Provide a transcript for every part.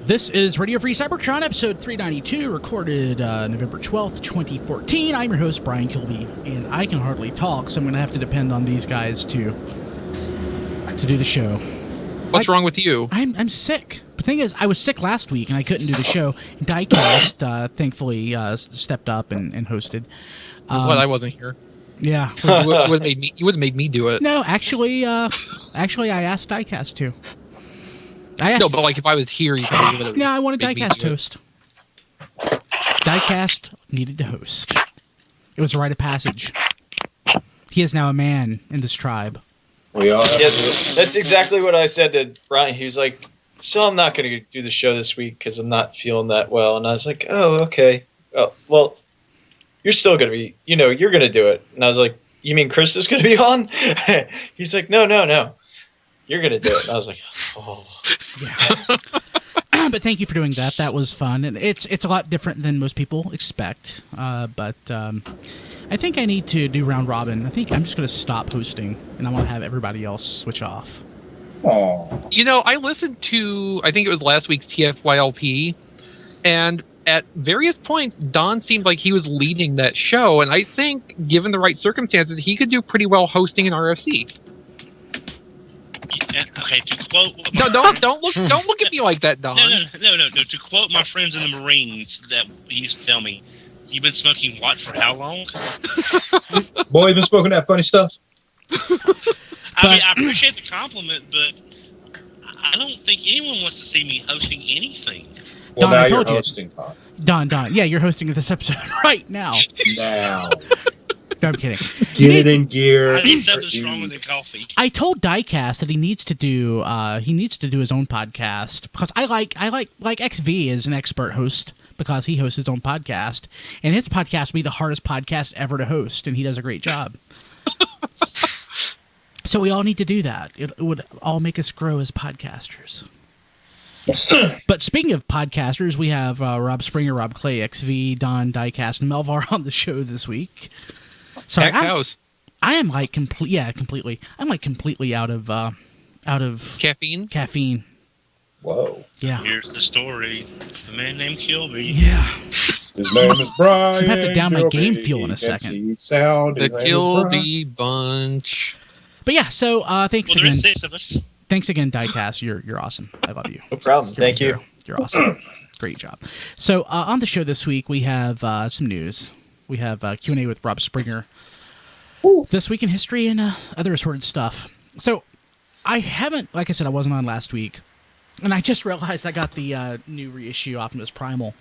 This is Radio Free Cybertron, episode 392, recorded November 12th, 2014. I'm your host, Brian Kilby, and I can hardly talk, so I'm going to have to depend on these guys to do the show. What's wrong with you? I'm sick. The thing is, I was sick last week, and I couldn't do the show. Diecast, thankfully, stepped up and hosted. Well, I wasn't here. Yeah. You would have made me do it. No, actually, I asked Diecast to. No, but like if I was here, you probably would have. No, I wanted Diecast to host. Diecast needed to host. It was a rite of passage. He is now a man in this tribe. We are. Yeah, that's exactly what I said to Brian. He was like, "So I'm not going to do the show this week because I'm not feeling that well." And I was like, "Oh, okay. Oh, well, you're still going to be. You're going to do it." And I was like, "You mean Chris is going to be on?" He's like, "No. You're going to do it." And I was like, "Oh." Yeah. But thank you for doing that. That was fun. And it's a lot different than most people expect. But I think I need to do round robin. I think I'm just going to stop hosting, and I want to have everybody else switch off. Aww. I listened to, I think it was last week's TFYLP, and at various points, Don seemed like he was leading that show, and I think, given the right circumstances, he could do pretty well hosting an RFC. Okay, to quote... No, don't look at me like that, Don. No. To quote my friends in the Marines that used to tell me, "You've been smoking what for how long?" Boy, you been smoking that funny stuff? I mean, I appreciate the compliment, but I don't think anyone wants to see me hosting anything. Well, Don, now I you're told you. hosting, Pop. Don, yeah, you're hosting this episode right now. Now. No, I'm kidding. Get it in gear. I need something stronger than coffee. I told Diecast that he needs to do his own podcast because I like XV is an expert host because he hosts his own podcast, and his podcast will be the hardest podcast ever to host, and he does a great job. So we all need to do that. It would all make us grow as podcasters. But speaking of podcasters, we have Rob Springer, Rob Clay, XV, Don, Diecast, and Melvar on the show this week. Sorry, I am like completely. I'm like completely out of Caffeine. Whoa. Yeah. Here's the story. A man named Kilby. Yeah. His name is Brian. I have to down my Kilby. game fuel in a second. The Kilby Bunch. But yeah, so thanks Well, again. there's 6 of us. Thanks again, Diecast. You're awesome. I love you. No problem. Thank you. You're awesome. Great job. So on the show this week, we have some news. We have Q&A with Rob Springer. Ooh. This week in history and other assorted stuff. So I haven't, like I said, I wasn't on last week. And I just realized I got the new reissue Optimus Primal.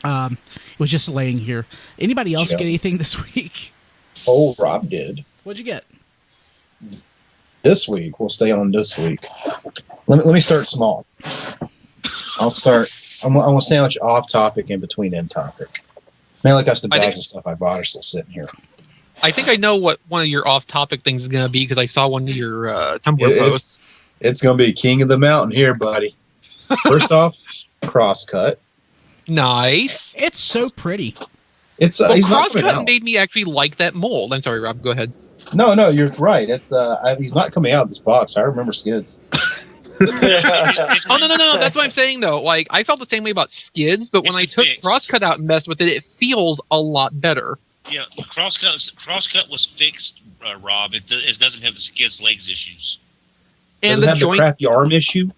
It was just laying here. Anybody else get anything this week? Oh, Rob did. What'd you get? This week, we'll stay on this week. Let me start small. I'm going to sandwich off topic in between end topic. Mainly because the bags of stuff I bought are still sitting here. I think I know what one of your off-topic things is going to be because I saw one of your Tumblr posts. It's going to be King of the Mountain here, buddy. First off, Crosscut. Nice. It's so pretty. He's not coming Crosscut out. made me actually like that mold. I'm sorry, Rob. Go ahead. No, you're right. It's he's not coming out of this box. I remember Skids. Oh no! That's what I'm saying though. Like I felt the same way about Skids, but when I took Crosscut out and messed with it, it feels a lot better. Yeah, Crosscut was fixed, Rob. It doesn't have the Skids legs issues. And Does it have the crappy arm issue?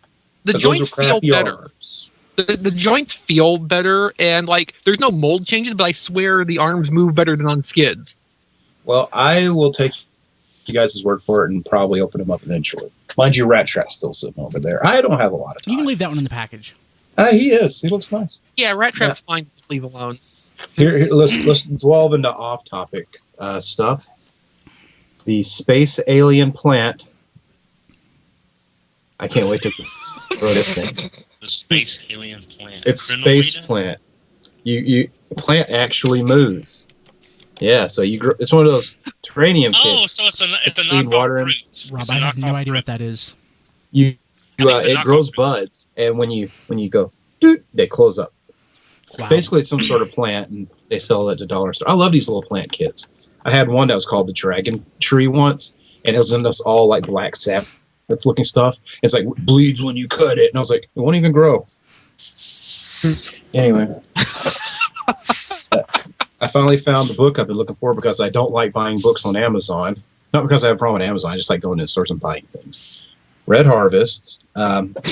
The joints feel better. Arms. The joints feel better, and like there's no mold changes, but I swear the arms move better than on Skids. Well, I will take you guys' word for it and probably open them up eventually. Mind you, Rat Trap's still sitting over there. I don't have a lot of time. You can leave that one in the package. He is. He looks nice. Yeah, Rat Trap's fine. Just leave alone. Here, let's delve into off-topic stuff. The space alien plant. I can't wait to throw this thing. The space alien plant. It's space plant. You plant actually moves. Yeah, so you grow. It's one of those terranium kits. Oh, so it's a seed knockoff water in. fruit. Rob, I have no idea what that is. It grows buds, and when you go, doot, they close up. Wow. Basically, it's some sort of plant, and they sell it at the dollar store. I love these little plant kits. I had one that was called the Dragon Tree once, and it was in this all like black sap looking stuff. It's like bleeds when you cut it, and I was like, it won't even grow. Anyway. I finally found the book I've been looking for because I don't like buying books on Amazon. Not because I have a problem with Amazon. I just like going to stores and buying things. Red Harvest,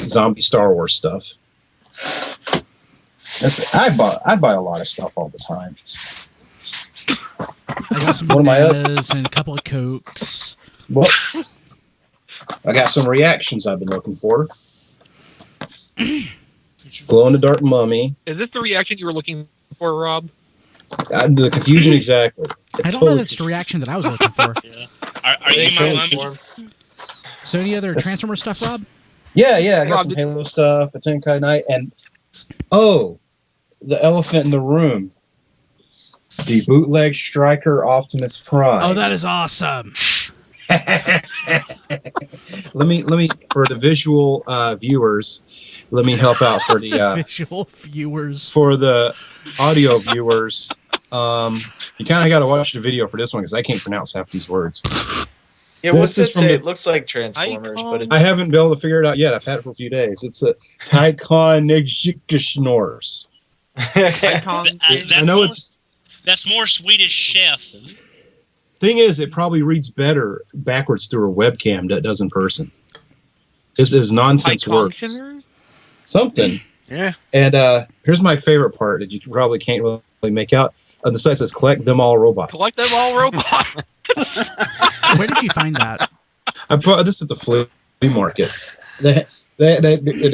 zombie Star Wars stuff. I buy a lot of stuff all the time. I got some What am I up? bananas and a couple of Cokes. Well, I got some reactions I've been looking for. Glow in the Dark Mummy. Is this the reaction you were looking for, Rob? The confusion exactly. I don't know that's the reaction that I was looking for. Yeah. Are you my mummy? So any other Transformer stuff, Rob? Yeah. I got Rob, some Halo stuff, a Tenkai Knight, and the elephant in the room. The bootleg striker Optimus Prime. Oh, that is awesome. let me for the visual viewers, let me help out for the Visual viewers. for the audio viewers. You kind of got to watch the video for this one because I can't pronounce half these words. Yeah, This what's is it from say? the- It looks like Transformers, but it's I haven't been able to figure it out yet. I've had it for a few days. It's a Taikonigikishnors. I know it's. That's more Swedish chef. Thing is, it probably reads better backwards through a webcam than it does in person. This is nonsense words. Something. Yeah. And here's my favorite part that you probably can't really make out. On the site says collect them all robots. Collect them all robots. Where did you find that? I bought this at the flea market. They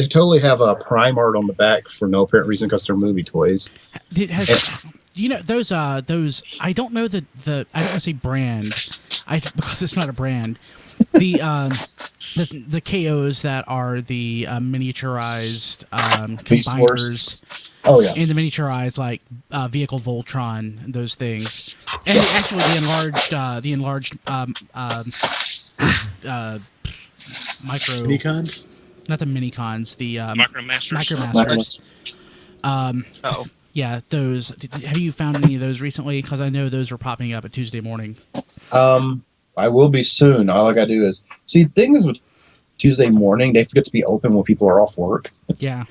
totally have a Prime art on the back for no apparent reason because they're movie toys. You know those I don't know the I don't want to say brand because it's not a brand. The KOs that are the miniaturized combiners. Oh yeah. And the miniaturized like vehicle Voltron and those things, and actually the enlarged micro Minicons? not the minicons, the Micromasters. Micromasters. Yeah, those. Have you found any of those recently? Because I know those are popping up at Tuesday morning. I will be soon. All I gotta do is see. The thing is with Tuesday morning, they forget to be open when people are off work. Yeah.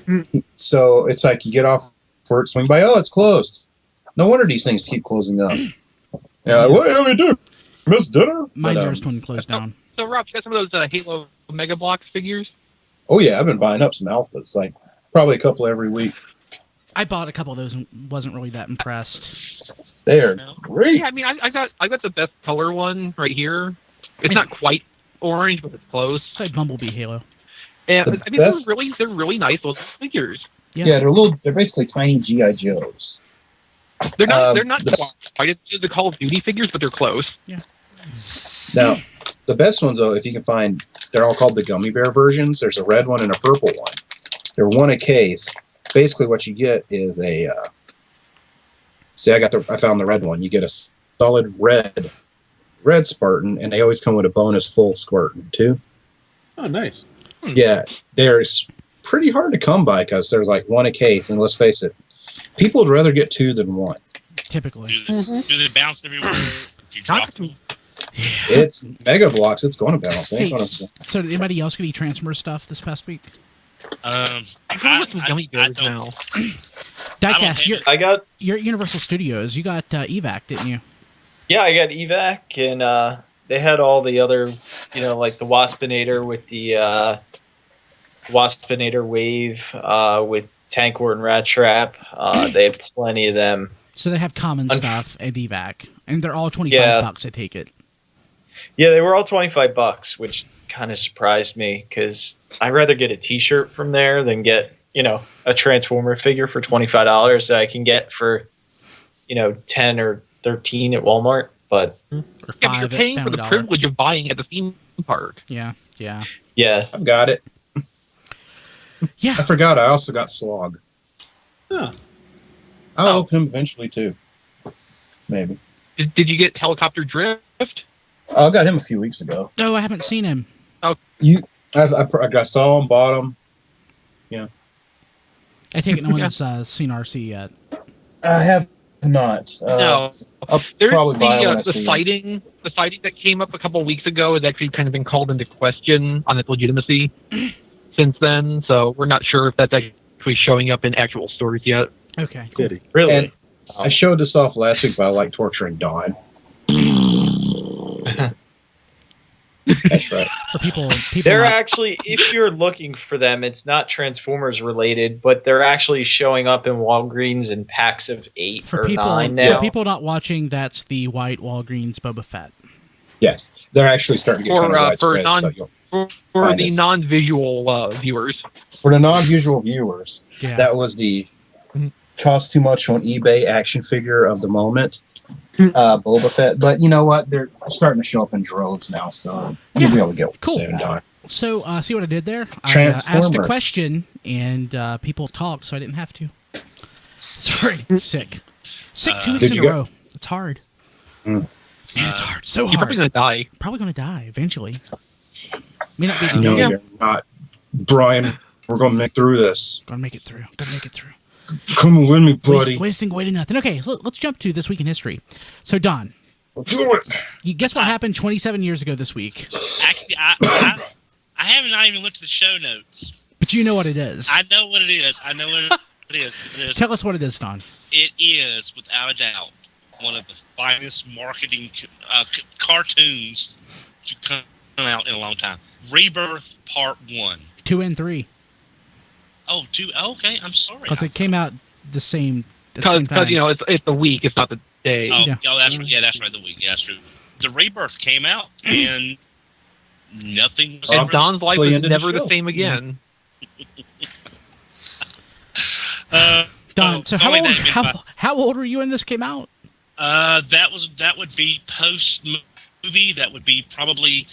So it's like you get off work, swing by, oh, it's closed. No wonder these things keep closing up. Yeah, like, what do we do? Miss dinner? My But, nearest one closed down. So, Rob, you got some of those Halo Mega Bloks figures? Oh yeah, I've been buying up some alphas, like probably a couple every week. I bought a couple of those and wasn't really that impressed. They're great. Yeah, I mean, I got the best color one right here. It's not quite orange, but it's close. It's like Bumblebee Halo. And The I mean, best- they're really nice little figures. Yeah, they're basically tiny GI Joes. They're not the- quite as good as the Call of Duty figures, but they're close. Now, the best ones though, if you can find, they're all called the gummy bear versions. There's a red one and a purple one. They're one a case. Basically, what you get is a. I found the red one. You get a solid red Spartan, and they always come with a bonus full Spartan too. Oh, nice. Yeah, they're pretty hard to come by because there's like one a case, and let's face it, people would rather get two than one. Typically. Do they bounce everywhere if you drop them? It's Mega Bloks. It's going to bounce. It ain't Hey, gonna- so did anybody else get any Transformer stuff this past week? I'm going with some gummy bears don't- now. Diecast, I got you're at Universal Studios. You got EVAC, didn't you? I got evac, and they had all the other, like the Waspinator with the Waspinator wave with Tank War and Rat Trap. They had plenty of them. So they have common stuff and EVAC, and they're all $25. Yeah. I take it. Yeah, they were all $25, which kind of surprised me because I'd rather get a T-shirt from there than get a Transformer figure for $25 that I can get for 10 or 13 at Walmart. But Or Yeah, but $5 you're at paying for the $7. privilege of buying at the theme park. Yeah. yeah, I've got it. Yeah. I forgot. I also got Slog. Huh. I'll open him eventually too. Maybe. Did you get Helicopter Drift? I got him a few weeks ago. No, I haven't seen him. I saw him, bought him. I take it no one's seen RC yet. I have not. No. I'll There's probably buy it when I the see it. sighting. The sighting that came up a couple of weeks ago has actually kind of been called into question on its legitimacy since then. So we're not sure if that's actually actually showing up in actual stores yet. Okay, cool. Kitty. Really? And I showed this off last week, but I like torturing Dawn. That's right. For people They're not- actually, if you're looking for them, it's not Transformers related, but they're actually showing up in Walgreens in packs of 8 for or people 9 now. for people not watching, that's the white Walgreens Boba Fett. Yes, they're actually starting to get kind of For widespread. So you'll, for Find the us. non-visual viewers. for the non-visual viewers, Yeah. that was the Mhm. cost too much on eBay action figure of the moment, Boba Fett. But you know what? They're starting to show up in droves now, so you'll be able to get one Cool. soon, Don. So, see what I did there? I asked a Transformers. question, and people talked, so I didn't have to. Sorry, sick. Sick 2 weeks Did in you a go- row. It's hard. Mm. Man, it's hard. So You're hard. probably gonna die. Probably gonna die eventually. May not be No, today. you're not, Brian. We're gonna make through this. Gonna make it through. Gonna make it through. Come with me, buddy. Wasting away to nothing. Okay, so let's jump to this week in history. So, Don, Do it. you guess what happened 27 years ago this week? Actually, I haven't not even looked at the show notes. But you know what it is. I know what it is. I know what it is. Tell us what it is, Don. It is, without a doubt, one of the finest marketing cartoons to come out in a long time. Rebirth Part 1. 2 and 3. Oh, two. Oh, okay, I'm sorry. Because it came out the same Because time. you know it's the week, it's not the day. Oh, Yeah. that's right. Yeah, that's right. The week. Yeah, that's true. The Rebirth came out, and nothing was And ever- Don's life Really was into the never the show. same again. Don, so how only old, that had been how old were you when this came out? that would be post movie. That would be probably,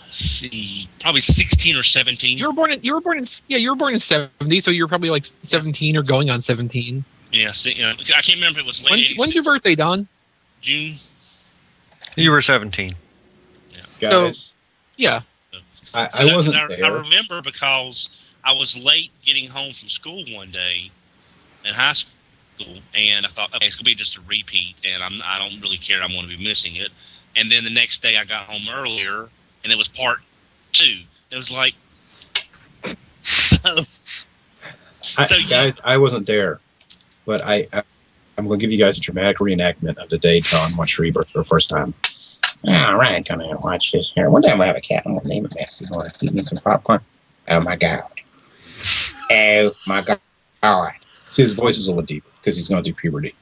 let's see, probably 16 or 17. You were born in 70, so you're probably like 17 or going on 17. Yeah, see, I can't remember if it was late When's your birthday, Don? June. You were 17. Guys, Yeah. I wasn't I there. remember because I was late getting home from school one day in high school, and I thought, okay, it's gonna be just a repeat, and I don't really care. I'm going to be missing it. And then the next day, I got home earlier, and it was part 2. It was like, so Guys, I wasn't there, but I'm going to give you guys a dramatic reenactment of the day Don watched Rebirth for the first time. All right, come here and watch this here. One day I'm going to have a cat. I'm going to name it Massey. I'm going to eat me some popcorn. Oh, my God. Oh, my God. All right. See, his voice is a little deeper because he's going through puberty.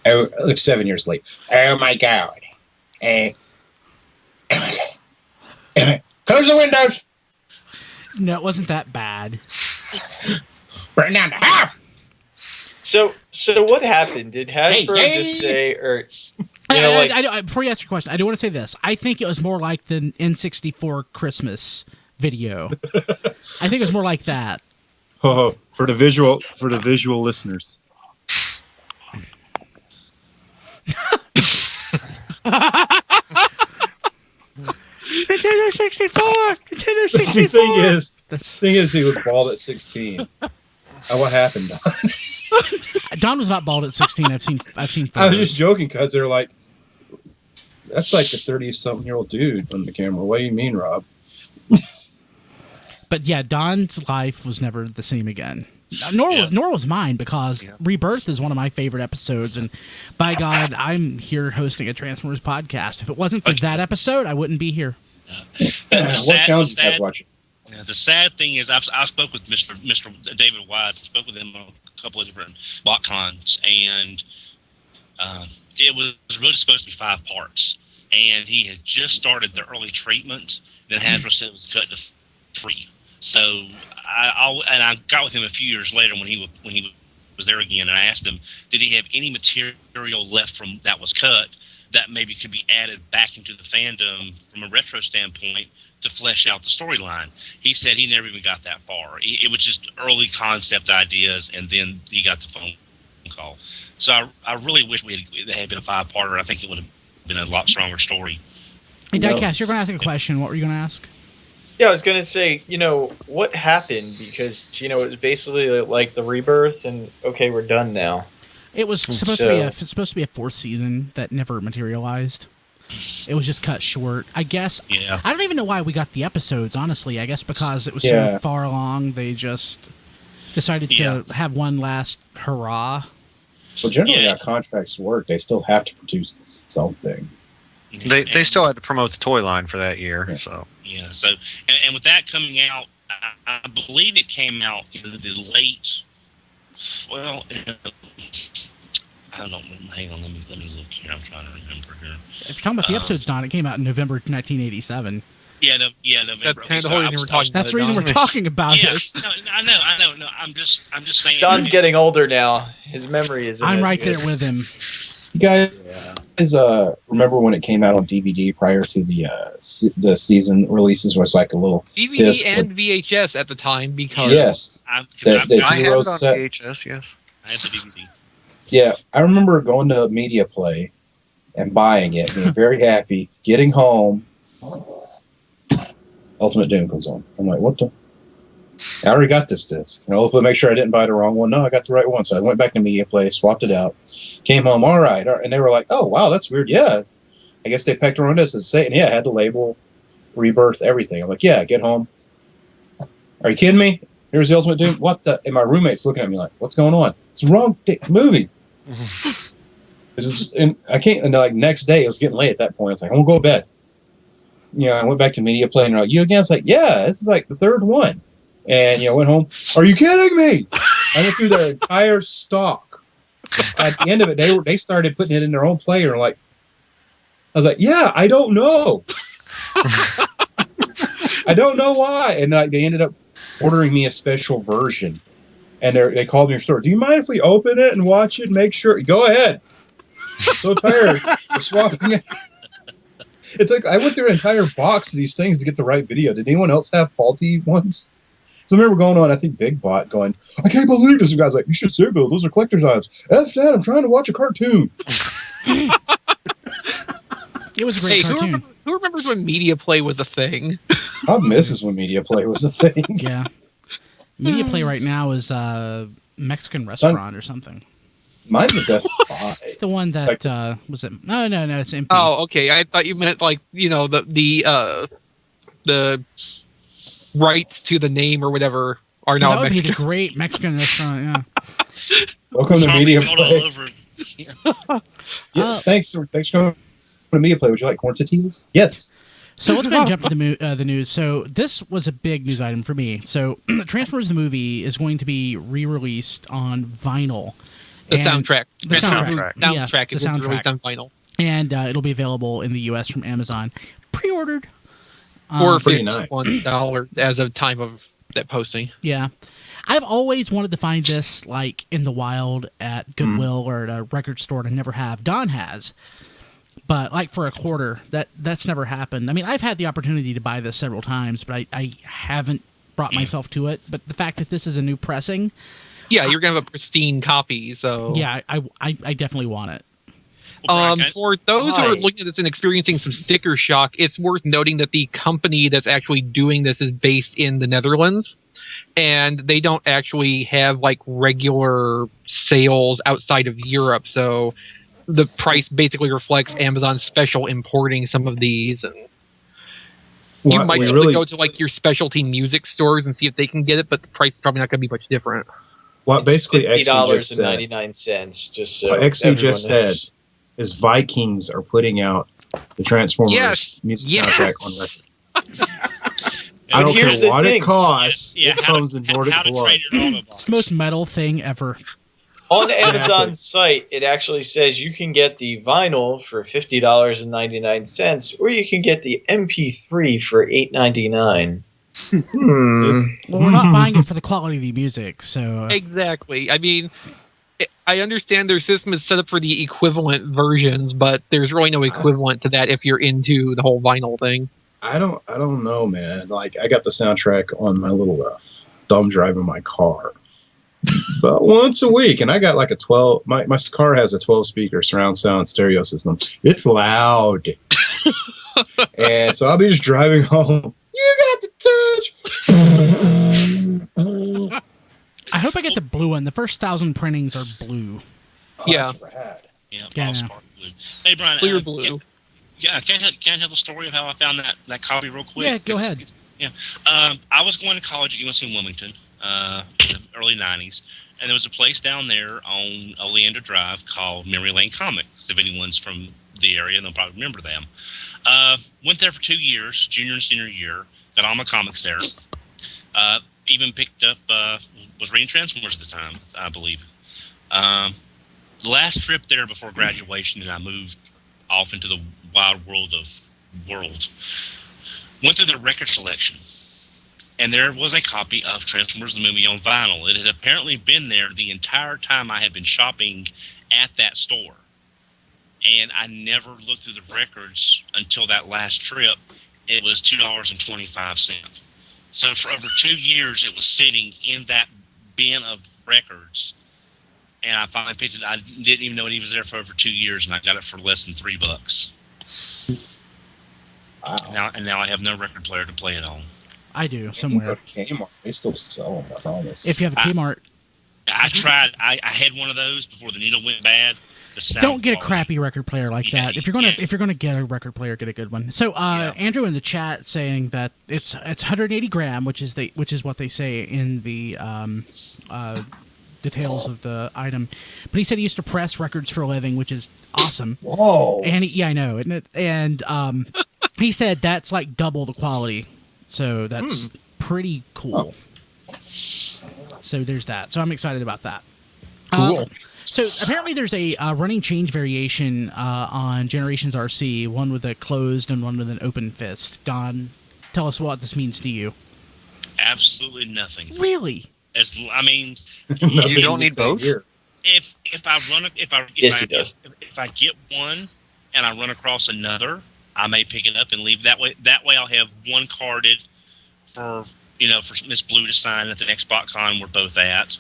Oh, like 7 years late. Oh, my God. Oh, my God. Close the windows. No, it wasn't that bad. Burn down to half. So what happened? Did Hasbro just say, or Before you ask your question, I do want to say this. I think it was more like the N64 Christmas video. I think it was more like that. Oh, for the visual listeners. Nintendo 64! Nintendo 64! See, the That's, thing is, he was bald at 16. What happened, Don? Don was not bald at 16. I've seen I was photos. just joking because they're like, that's like a 30-something-year-old dude on the camera. What do you mean, Rob? But yeah, Don's life was never the same again. Nor was mine, because Rebirth is one of my favorite episodes, and by God, I'm here hosting a Transformers podcast. If it wasn't for that episode, I wouldn't be here. What channel did you guys watch? Yeah, the sad thing is, I spoke with Mr. David Wise. I spoke with him on a couple of different BotCons, and it was really supposed to be 5 parts. And he had just started the early treatment, and Hasbro said it was cut to 3. So I got with him a few years later when he was there again, and I asked him, did he have any material left from that was cut that maybe could be added back into the fandom from a retro standpoint to flesh out the storyline? He said he never even got that far. It was just early concept ideas, and then he got the phone call. So I really wish it had been a 5-parter. I think it would have been a lot stronger story. Hey, Diecast, you're going to ask a question. What were you going to ask? Yeah, I was going to say, what happened? Because, it was basically like the Rebirth, and okay, we're done now. It was supposed to be a 4th season that never materialized. It was just cut short. I guess. Yeah. I don't even know why we got the episodes, honestly. I guess because it was so far along, they just decided to have one last hurrah. Well, generally, how contracts work, they still have to produce something. They still had to promote the toy line for that year. Yeah. So and with that coming out, I believe it came out in the late. Well, I don't know. Hang on, let me look here. I'm trying to remember here. If you're talking about the episodes, Don, it came out in November 1987. November. That's kind of the whole reason we're talking. That's the reason we're talking about Yes, it. no, I know. No, I'm just saying. Don's getting older now. His memory is. I'm right there with him. You guys remember when it came out on DVD prior to the season releases? Was like a little DVD disc and with, VHS at the time because yes, I that I had it Hero on set. VHS. Yes. I had the DVD. Yeah, I remember going to Media Play and buying it, being very happy, getting home. Ultimate Doom comes on. I'm like, what the? I already got this disc. Hopefully make sure I didn't buy the wrong one. No, I got the right one. So I went back to Media Play, swapped it out, came home, all right. And they were like, oh, wow, that's weird. Yeah. I guess they pecked around this and say, and yeah, I had the label, Rebirth, everything. I'm like, yeah, get home. Are you kidding me? Here's the Ultimate Doom. What the? And my roommate's looking at me like, what's going on? It's the wrong movie. And I can't, and like next day, it was getting late at that point. I was like, I won't go to bed. I went back to Media Play and they're like, you again? It's like, yeah, this is like the third one. And, went home. Are you kidding me? I went through their entire stock. At the end of it, they started putting it in their own player. And I was like, yeah, I don't know. I don't know why. And they ended up ordering me a special version. And they called me in the store. Do you mind if we open it and watch it and make sure? Go ahead. I'm so tired. We're swapping it. It's like I went through an entire box of these things to get the right video. Did anyone else have faulty ones? So I remember going on, I think Big Bot going, I can't believe this. And guys like, you should save those. Those are collector's items. F that, I'm trying to watch a cartoon. It was a great cartoon. Who remembers when Media Play was a thing? I misses when Media Play was a thing. Yeah. Media Play right now is a Mexican restaurant or something. Mine's the Best Buy. The one that was it? No, it's empty. Oh, okay. I thought you meant like the rights to the name or whatever are now that would Mexican. be the great Mexican restaurant. Yeah. Welcome to Media Play. Over. Thanks for coming to Media Play. Would you like corn tortillas? Yes. So let's go ahead and jump to the news. So this was a big news item for me. So Transformers the movie is going to be re-released on vinyl. The soundtrack. The soundtrack. Soundtrack Yeah, is the soundtrack. released on vinyl. And it'll be available in the U.S. from Amazon. Pre-ordered. For pretty nice. $51 as of time of that posting. Yeah. I've always wanted to find this like in the wild at Goodwill or at a record store, and I never have. Don has. But like for a quarter, that's never happened. I mean, I've had the opportunity to buy this several times, but I haven't brought myself to it. But the fact that this is a new pressing... Yeah, you're going to have a pristine copy, so... Yeah, I definitely want it. For those who are looking at this and experiencing some sticker shock, it's worth noting that the company that's actually doing this is based in the Netherlands, and they don't actually have like regular sales outside of Europe, so the price basically reflects Amazon's special importing some of these. And you might be able to go to like your specialty music stores and see if they can get it, but the price is probably not going to be much different. What basically $50.99. Just so what XE just everyone said is Vikings are putting out the Transformers music soundtrack on record. I don't care what it costs. It comes in Nordic blood. It's the most metal thing ever. On Amazon's site, it actually says you can get the vinyl for $50.99, or you can get the MP3 for $8.99. Well, we're not buying it for the quality of the music, so... Exactly. I mean, I understand their system is set up for the equivalent versions, but there's really no equivalent to that if you're into the whole vinyl thing. I don't know, man. Like, I got the soundtrack on my little thumb drive in my car. But once a week, and I got like a 12... My car has a 12-speaker surround sound stereo system. It's loud. And so I'll be just driving home. You got the touch! I hope I get the blue one. The first 1,000 printings are blue. Oh, yeah. That's rad. Yeah, all spark blue. Hey, Brian. Clear blue. Can I tell the story of how I found that copy real quick? Yeah, go ahead. Yeah. I was going to college at UNC Wilmington in the early 90s, and there was a place down there on Oleander Drive called Memory Lane Comics. If anyone's from the area, they'll probably remember them. Went there for 2 years, junior and senior year, got all my comics there. Even picked up, was reading Transformers at the time, I believe. The last trip there before graduation, and I moved off into the wild world of worlds. Went through the record selection, and there was a copy of Transformers the movie on vinyl. It had apparently been there the entire time I had been shopping at that store. And I never looked through the records until that last trip. It was $2.25. So for over 2 years, it was sitting in that bin of records. And I finally picked it. I didn't even know it was there for over 2 years, and I got it for less than $3. Wow. Now I have no record player to play it on. I do somewhere. Kmart, they still sell them, I promise. If you have a Kmart, I tried. I had one of those before the needle went bad. The sound don't get a quality. crappy record player like that. If you're gonna get a record player, get a good one. So Andrew in the chat saying that it's 180 gram, which is what they say in the details of the item. But he said he used to press records for a living, which is awesome. Whoa! And I know, isn't it? And he said that's like double the quality, so that's pretty cool. So there's that. So I'm excited about that. Cool. So apparently there's a running change variation on Generations RC, one with a closed and one with an open fist. Don, tell us what this means to you. Absolutely nothing. Really? You don't need both. If Yes, he does. If I get one and I run across another, I may pick it up and leave that way. That way, I'll have one carded for Miss Blue to sign at the next BotCon we're both at.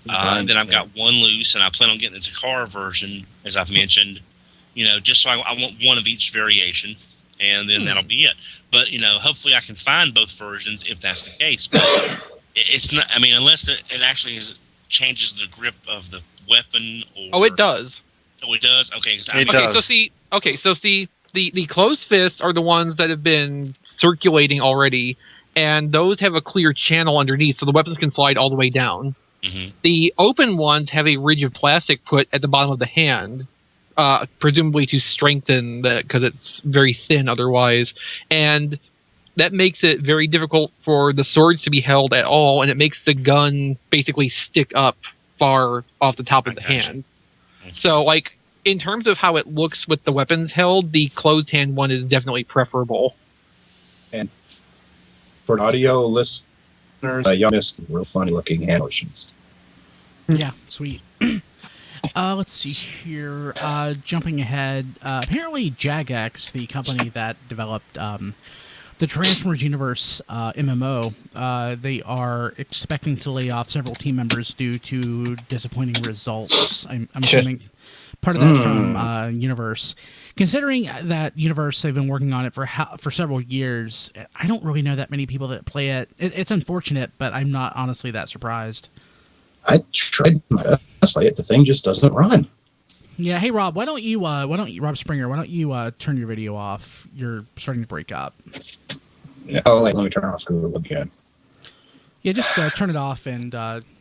Then I've got one loose, and I plan on getting the Takara version, as I've mentioned. Just so I want one of each variation, and then that'll be it. But hopefully I can find both versions if that's the case. But it's not. I mean, unless it actually changes the grip of the weapon. Oh, it does. Oh, it does. Okay. It does. So see, the closed fists are the ones that have been circulating already, and those have a clear channel underneath, so the weapons can slide all the way down. Mm-hmm. The open ones have a ridge of plastic put at the bottom of the hand, presumably to strengthen that, because it's very thin otherwise, and that makes it very difficult for the swords to be held at all, and it makes the gun basically stick up far off the top of the hand. So, like, in terms of how it looks with the weapons held, the closed hand one is definitely preferable. And for audio listeners, y'all missed real funny looking hand motions. Yeah, sweet. Let's see here. Jumping ahead, apparently Jagex, the company that developed the Transformers Universe MMO, they are expecting to lay off several team members due to disappointing results. I'm assuming part of that is from Universe. Considering that Universe, they've been working on it for several years, I don't really know that many people that play it. It's unfortunate, but I'm not honestly that surprised. I tried my best. Like, the thing just doesn't run. Yeah. Hey, Rob, Rob Springer, why don't you turn your video off? You're starting to break up. Yeah, let me turn off Google again. Yeah, just turn it off, and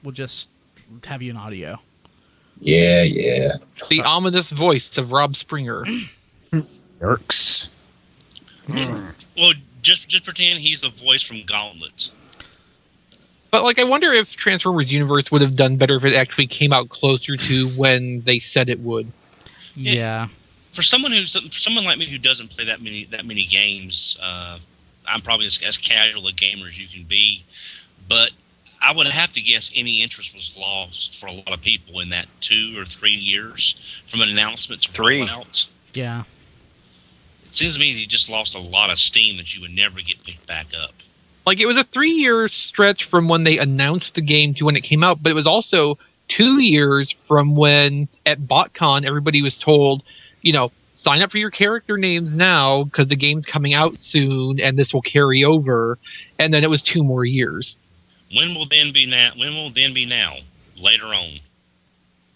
we'll just have you in audio. Yeah. The ominous voice of Rob Springer. Works. Well, just pretend he's the voice from Gauntlets. But, like, I wonder if Transformers Universe would have done better if it actually came out closer to when they said it would. Yeah. For someone like me who doesn't play that many games, I'm probably as casual a gamer as you can be. But I would have to guess any interest was lost for a lot of people in that 2 or 3 years from an announcement to rollout. Yeah. It seems to me that you just lost a lot of steam that you would never get picked back up. Like, it was a 3-year stretch from when they announced the game to when it came out, but it was also 2 years from when, at BotCon, everybody was told, sign up for your character names now, because the game's coming out soon, and this will carry over, and then it was 2 more years. When will then be now? Later on.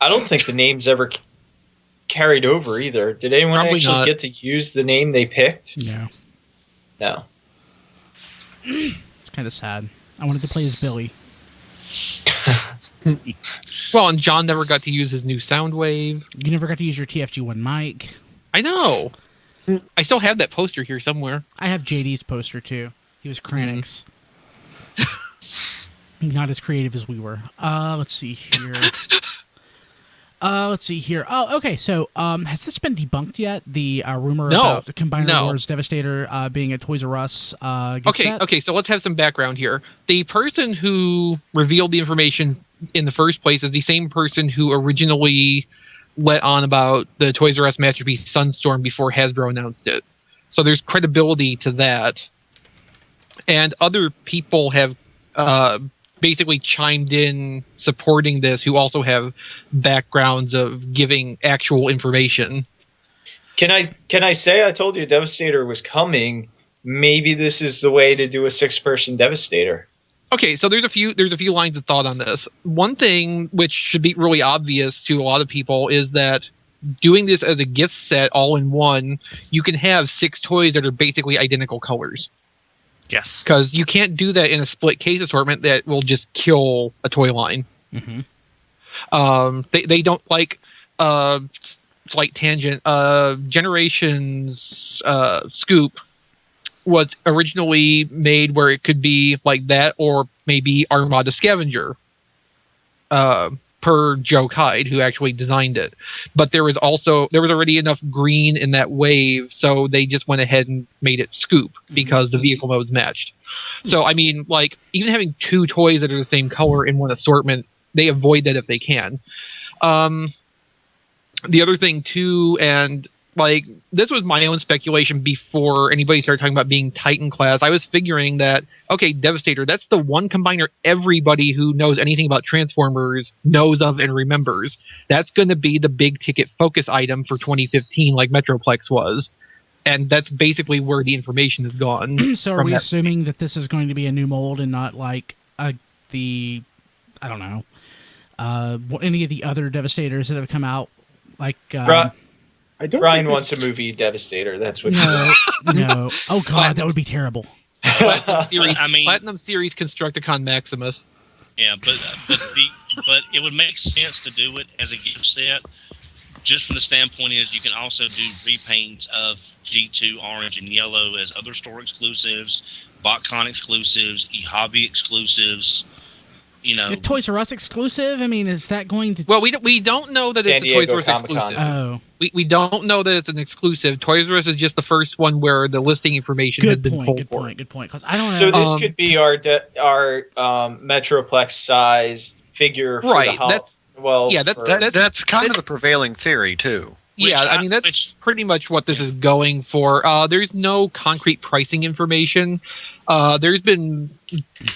I don't think the names ever carried over either. Did anyone Probably actually not. get to use the name they picked? No. No. It's kind of sad. I wanted to play as Billy. Well, and John never got to use his new sound wave. You never got to use your TFG1 mic. I know. I still have that poster here somewhere. I have JD's poster too. He was Kranix. Not as creative as we were. Let's see here. Oh, okay. So, has this been debunked yet? The rumor about the Combiner Wars Devastator being a Toys R Us gift set? Okay. So let's have some background here. The person who revealed the information in the first place is the same person who originally let on about the Toys R Us Masterpiece Sunstorm before Hasbro announced it. So there's credibility to that. And other people have basically chimed in supporting this who also have backgrounds of giving actual information. Can I say I told you Devastator was coming? Maybe this is the way to do a 6-person Devastator. Okay, so there's a few lines of thought on this. One thing which should be really obvious to a lot of people is that doing this as a gift set all in one, you can have 6 toys that are basically identical colors. Yes. Because you can't do that in a split case assortment that will just kill a toy line. Mm-hmm. They don't like slight tangent. Generations Scoop was originally made where it could be like that, or maybe Armada Scavenger. Per Joe Kide, who actually designed it. But there was already enough green in that wave, so they just went ahead and made it Scoop because the vehicle modes matched. So, I mean, like, even having 2 toys that are the same color in one assortment, they avoid that if they can. The other thing, too, and, like, this was my own speculation before anybody started talking about being Titan class. I was figuring that, okay, Devastator, that's the one combiner everybody who knows anything about Transformers knows of and remembers. That's going to be the big ticket focus item for 2015, like Metroplex was. And that's basically where the information has gone. So are we assuming that this is going to be a new mold and not like any of the other Devastators that have come out? Like, Brian wants a movie Devastator. That's what. No. Oh God, that would be terrible. Platinum Series Constructicon Maximus. Yeah, but it would make sense to do it as a gift set, just from the standpoint is you can also do repaints of G2 orange and yellow as other store exclusives, BotCon exclusives, eHobby exclusives. You know, a Toys R Us exclusive. I mean, is that going to? Well, we don't know that San it's a Toys Diego R Us Comic-Con. exclusive. We don't know that it's an exclusive. Toys R Us is just the first one where the listing information has been pulled for. Good point. Because I don't know. So this could be our Metroplex size figure. For right. That's kind of the prevailing theory too. That's pretty much what this is going for. There's no concrete pricing information. There's been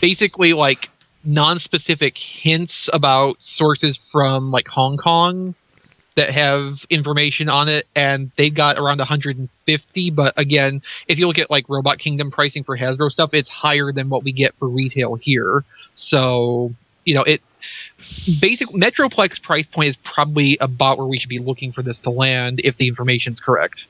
basically like non-specific hints about sources from like Hong Kong that have information on it, and they got around 150. But again, if you look at like Robot Kingdom pricing for Hasbro stuff, it's higher than what we get for retail here. So basic Metroplex price point is probably about where we should be looking for this to land if the information's correct.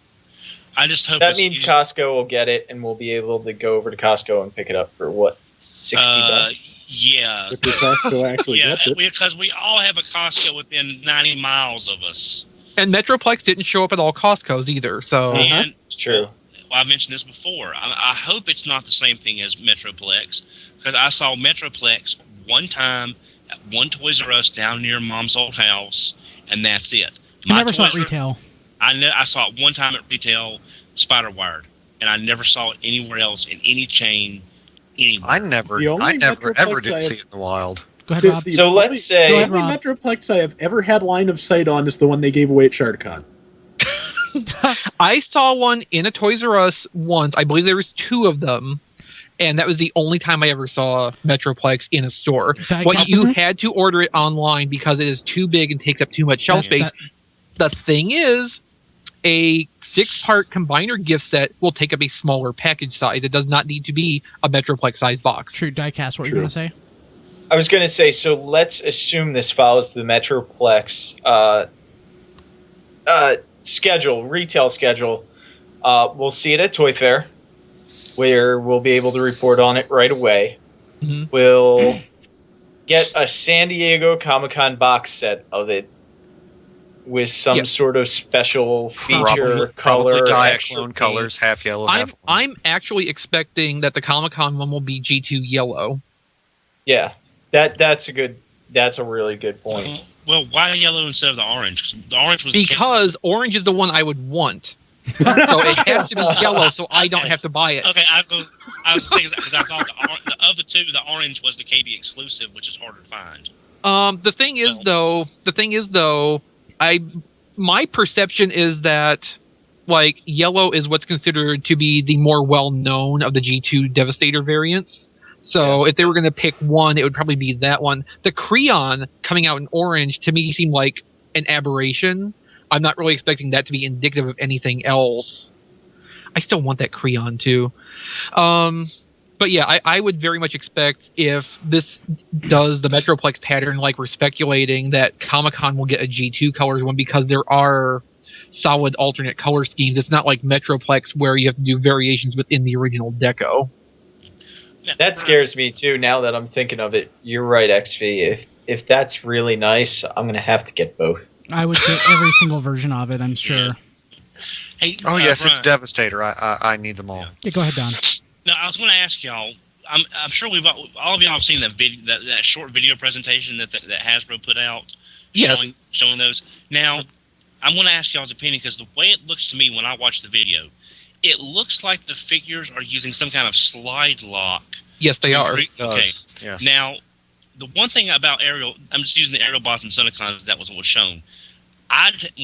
I just hope that means Costco will get it, and we'll be able to go over to Costco and pick it up for what, $60? Yeah. If the Costco actually gets it. Because we all have a Costco within 90 miles of us. And Metroplex didn't show up at all Costco's either, so... And, it's true. I mentioned this before. I hope it's not the same thing as Metroplex, because I saw Metroplex one time at one Toys R Us down near Mom's old house, and that's it. I never saw it retail. I saw it one time at retail, spider-wired, and I never saw it anywhere else in any chain anywhere. I never ever did see it in the wild. Go ahead, Rob. So let's say the only Metroplex I have ever had line of sight on is the one they gave away at SharkCon. I saw one in a Toys R Us once. I believe there was 2 of them, and that was the only time I ever saw Metroplex in a store. You had to order it online because it is too big and takes up too much shelf space. The thing is, a 6-part combiner gift set will take up a smaller package size. It does not need to be a Metroplex size box. True. Diecast, what were you going to say? I was going to say, so let's assume this follows the Metroplex retail schedule. We'll see it at Toy Fair. where we'll be able to report on it right away. Mhm. We'll get a San Diego Comic-Con box set of it with some sort of special feature, Probably color, diet extra clone paint. colors, half yellow, half orange. I'm actually expecting that the Comic-Con one will be G2 yellow. Yeah, that's a really good point. Well, why yellow instead of the orange? 'Cause the orange was Because orange is the one I would want. So it has to be yellow so I don't have to buy it. Okay, I was thinking because I thought of the two, the orange was the KB exclusive, which is harder to find. The thing is though, my perception is that like yellow is what's considered to be the more well-known of the G2 Devastator variants. So if they were going to pick one, it would probably be that one. The Creon coming out in orange to me seemed like an aberration. I'm not really expecting that to be indicative of anything else. I still want that Creon too. But yeah, I would very much expect if this does the Metroplex pattern like we're speculating, that Comic-Con will get a G2 colors one because there are solid alternate color schemes. It's not like Metroplex where you have to do variations within the original deco. That scares me too. Now that I'm thinking of it, you're right, XV. If that's really nice, I'm gonna have to get both. I would get every single version of it, I'm sure. Hey, Oh yes, it's Brian. Devastator. I need them all. Yeah, go ahead, Don. No, I was going to ask y'all. I'm sure all of y'all have seen that short video presentation that Hasbro put out, showing those. Now, I'm going to ask y'all's opinion because the way it looks to me when I watch the video, it looks like the figures are using some kind of slide lock. Yes, they are. It does, Okay. yes. Now, the one thing about aerial, I'm just using the aerial bots and Sunicons. That was what was shown.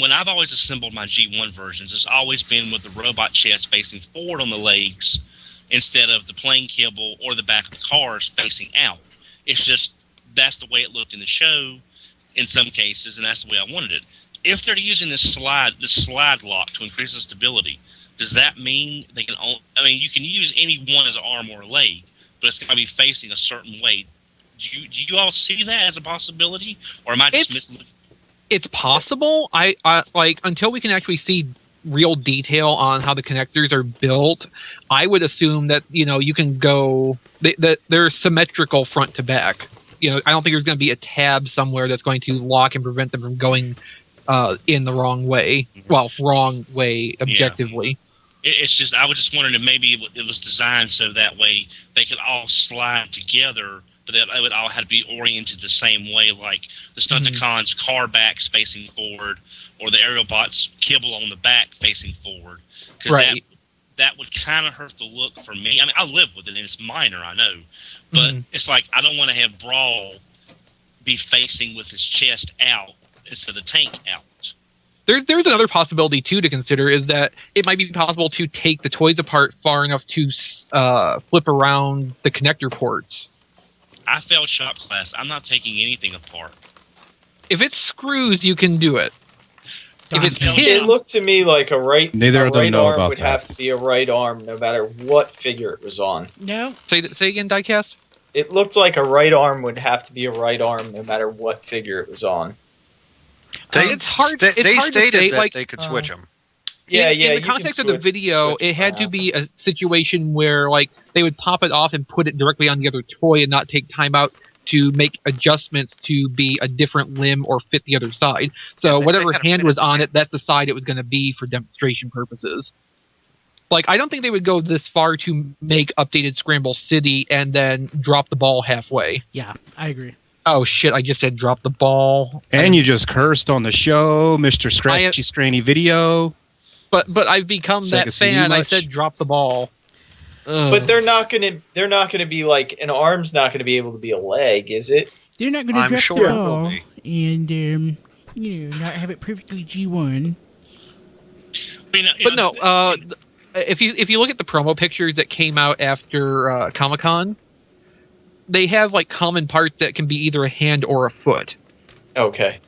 When I've always assembled my G1 versions, it's always been with the robot chest facing forward on the legs instead of the plane kibble or the back of the cars facing out. It's just that's the way it looked in the show in some cases, and that's the way I wanted it. If they're using this slide lock to increase the stability, does that mean they can you can use any one as an arm or a leg, but it's got to be facing a certain way. Do you all see that as a possibility, or am I just missing it? It's possible. I like until we can actually see real detail on how the connectors are built, I would assume that you can go that they're symmetrical front to back. I don't think there's going to be a tab somewhere that's going to lock and prevent them from going in the wrong way. Well, wrong way objectively. Yeah. It's just I was just wondering if maybe it was designed so that way they could all slide together, but that it would all have to be oriented the same way, like the Stunticons car backs facing forward, or the aerial bots kibble on the back facing forward. Because that would kind of hurt the look for me. I mean, I live with it, and it's minor, I know. But it's like I don't want to have Brawl be facing with his chest out instead of the tank out. There's another possibility, too, to consider, is that it might be possible to take the toys apart far enough to flip around the connector ports. I failed shop class. I'm not taking anything apart. If it's screws, you can do it. If it's pins, It looked to me like Neither a of them right know arm about would that. have to be a right arm no matter what figure it was on. No. say again, Diecast? It looked like a right arm would have to be a right arm no matter what figure it was on. It's hard. They it's hard stated to say, that like, they could switch them. Yeah, in yeah. the you can context of the switch- video, switch it had to around. be a situation where like they would pop it off and put it directly on the other toy and not take time out to make adjustments to be a different limb or fit the other side. So they whatever had a hand was on it, that's the side it was going to be for demonstration purposes. Like, I don't think they would go this far to make updated Scramble City and then drop the ball halfway. Yeah, I agree. Oh shit, I just said drop the ball. And you just cursed on the show, Mr. Scratchy Scranny Video. But I've become that Sega CD fan. I much? said drop the ball. But they're not gonna be like an arm's not gonna be able to be a leg, is it? They're not going to I'm drop sure the it will ball be. and not have it perfectly G1. But no, if you look at the promo pictures that came out after Comic-Con, they have like common parts that can be either a hand or a foot. Okay.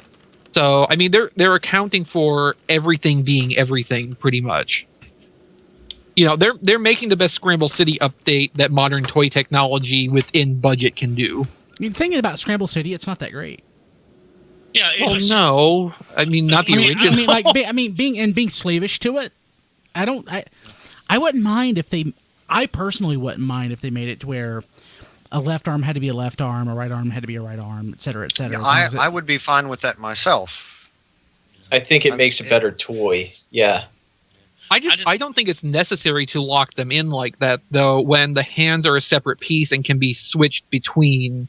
So I mean, they're accounting for everything being everything pretty much. They're making the best Scramble City update that modern toy technology within budget can do. The thing about Scramble City, it's not that great. Yeah, it Well, was, no, I mean not the original. being slavish to it. I wouldn't mind if they I personally wouldn't mind if they made it to where a left arm had to be a left arm, a right arm had to be a right arm, et cetera, et cetera. Yeah, I would be fine with that myself. I think it makes a better toy. Yeah. I don't think it's necessary to lock them in like that, though, when the hands are a separate piece and can be switched between,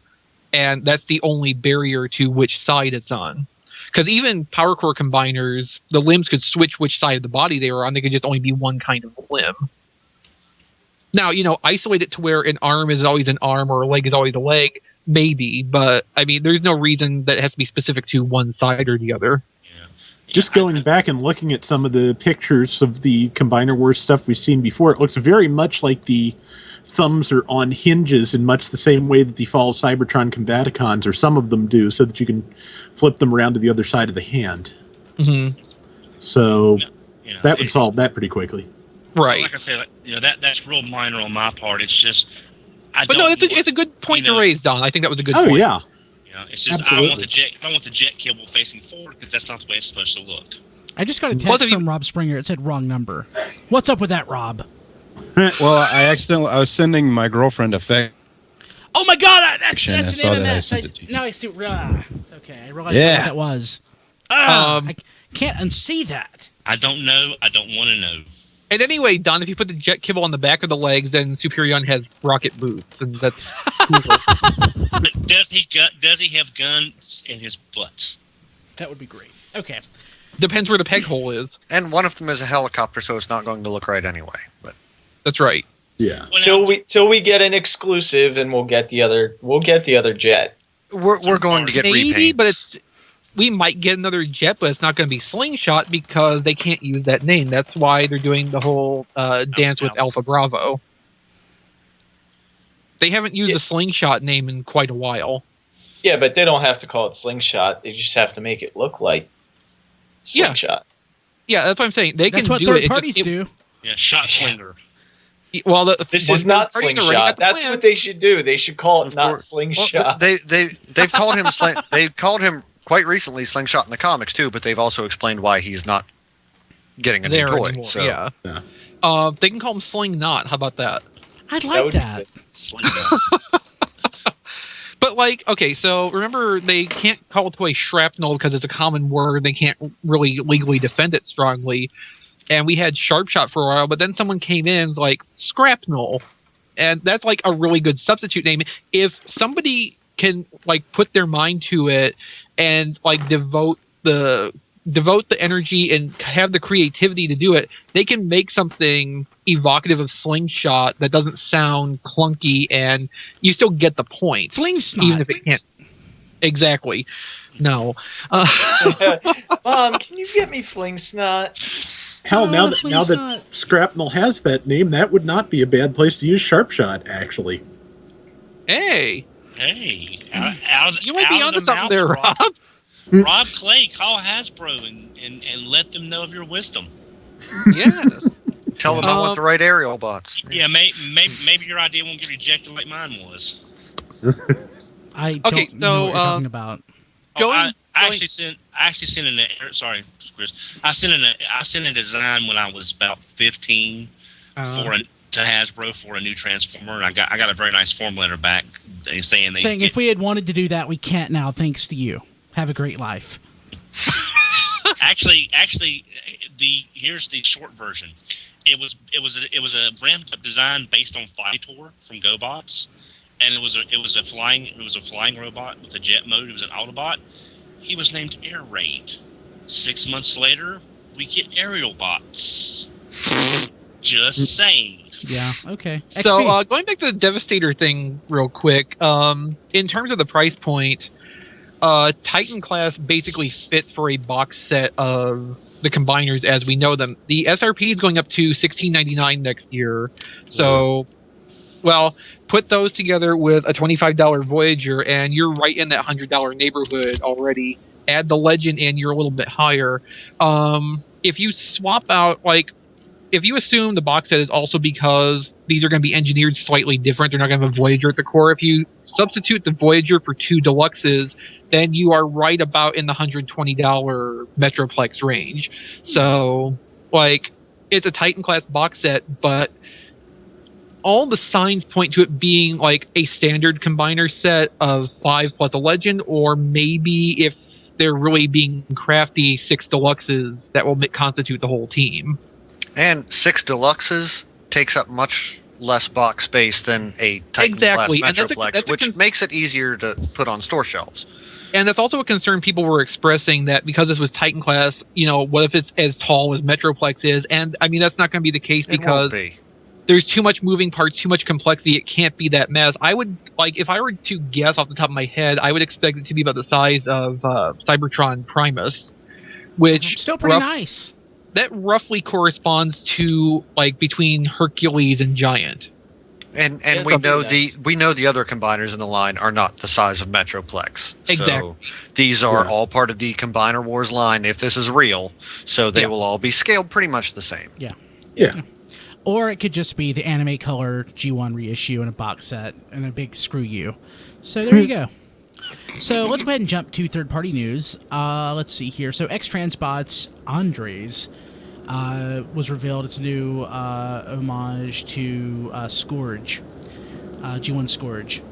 and that's the only barrier to which side it's on. Because even Power Core combiners, the limbs could switch which side of the body they were on. They could just only be one kind of limb. Now, isolate it to where an arm is always an arm or a leg is always a leg, maybe. But, I mean, there's no reason that it has to be specific to one side or the other. Just going back and looking at some of the pictures of the Combiner Wars stuff we've seen before, it looks very much like the thumbs are on hinges in much the same way that the Fall of Cybertron Combaticons, or some of them do, so that you can flip them around to the other side of the hand. Mm-hmm. So that would solve that pretty quickly. Right. Like I said, that's real minor on my part. It's just, it's a good point to raise, Don. I think that was a good point. Oh, yeah. It's just I don't want the jet kibble facing forward because that's not the way it's supposed to look. I just got a text from Rob Springer. It said wrong number. What's up with that, Rob? Well, I was sending my girlfriend a fax. Oh my God! That's an saw that I internet. sent it to you. Now I see. Okay, I realized what that was. I can't unsee that. I don't know. I don't want to know. And anyway, Don, if you put the jet kibble on the back of the legs, then Superion has rocket boots, and that's cool. But does he have guns in his butt? That would be great. Okay. Depends where the peg hole is. And one of them is a helicopter, so it's not going to look right anyway. But that's right. Yeah. Till we get an exclusive, and we'll get the other jet. We're going to get maybe, repaints. but we might get another jet, but it's not going to be Slingshot because they can't use that name. That's why they're doing the whole dance with Alpha Bravo. They haven't used the Slingshot name in quite a while. Yeah, but they don't have to call it Slingshot. They just have to make it look like Slingshot. Yeah, that's what I'm saying. That's what third parties do. Yeah, Shot Slinger. Well, this is not Slingshot. That's what they should do. They should call it not Slingshot. Well, they've called him they called him quite recently Slingshot in the comics too, but they've also explained why he's not getting a new toy. Anymore. So Yeah. They can call him Sling Knot. How about that? I'd like that. But okay, so remember they can't call a toy shrapnel because it's a common word. They can't really legally defend it strongly. And we had Sharp Shot for a while, but then someone came in like Scrapnel, and that's a really good substitute name. If somebody can put their mind to it and devote the energy and have the creativity to do it, they can make something evocative of Slingshot that doesn't sound clunky, and you still get the point. Slingsnot. Even if it can't. Exactly. No. Mom, can you get me Flingsnot? Hell, now that Scrapnel has that name, that would not be a bad place to use Sharp Shot, actually. Hey. You might be onto something there, Rob. Rob Clay, call Hasbro and let them know of your wisdom. Yes. tell them I want the right aerial bots. Yeah, maybe your idea won't get rejected like mine was. I don't know what you're talking about. I actually sent in sorry, Chris. I sent a design when I was about 15 to Hasbro for a new Transformer, and I got a very nice form letter back saying if we had wanted to do that, we can't now, thanks to you. Have a great life. Actually, here's the short version. It was a ramped up design based on Fightor from GoBots, and it was a flying robot with a jet mode. It was an Autobot. He was named Air Raid. 6 months later, we get aerial bots. Just saying. Yeah, okay. So, going back to the Devastator thing real quick, in terms of the price point, Titan class basically fits for a box set of the combiners as we know them. The SRP is going up to $16.99 next year. So, put those together with a $25 Voyager, and you're right in that $100 neighborhood already. Add the Legend, and you're a little bit higher. If you swap out, if you assume the box set is also because these are going to be engineered slightly different, they're not going to have a Voyager at the core. If you substitute the Voyager for two Deluxes, then you are right about in the $120 Metroplex range. So, it's a Titan class box set, but all the signs point to it being like a standard combiner set of 5 plus a legend, or maybe if they're really being crafty, 6 deluxes that will constitute the whole team. And 6 deluxes takes up much less box space than a Titan class Metroplex, which makes it easier to put on store shelves. And that's also a concern people were expressing, that because this was Titan class, what if it's as tall as Metroplex is? And I mean, that's not going to be the case because there's too much moving parts, too much complexity. It can't be that mess. I would, if I were to guess off the top of my head, I would expect it to be about the size of Cybertron Primus, which still pretty nice. That roughly corresponds to between Hercules and Giant. And we know the other combiners in the line are not the size of Metroplex. Exactly. So these are all part of the Combiner Wars line if this is real. So they will all be scaled pretty much the same. Yeah. Or it could just be the anime color G1 reissue in a box set and a big screw you. So there you go. So let's go ahead and jump to third-party news. Let's see here. So X-Transbots Andres was revealed. It's a new homage to Scourge, G1 Scourge.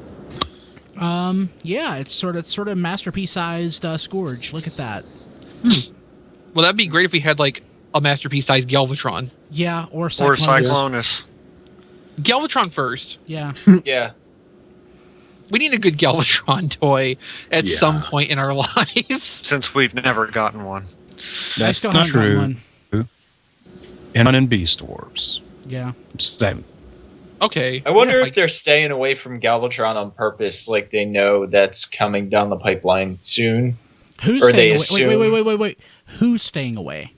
Yeah, it's sort of masterpiece-sized Scourge. Look at that. Well, that'd be great if we had a masterpiece-sized Galvatron. Yeah, or Cyclonus. Galvatron first. Yeah. Yeah. We need a good Galvatron toy at some point in our lives. Since we've never gotten one. I still haven't gotten one. And on in Beast Wars. Yeah. Same. Okay. I wonder if they're staying away from Galvatron on purpose, like they know that's coming down the pipeline soon. Who's staying away? Wait. Who's staying away?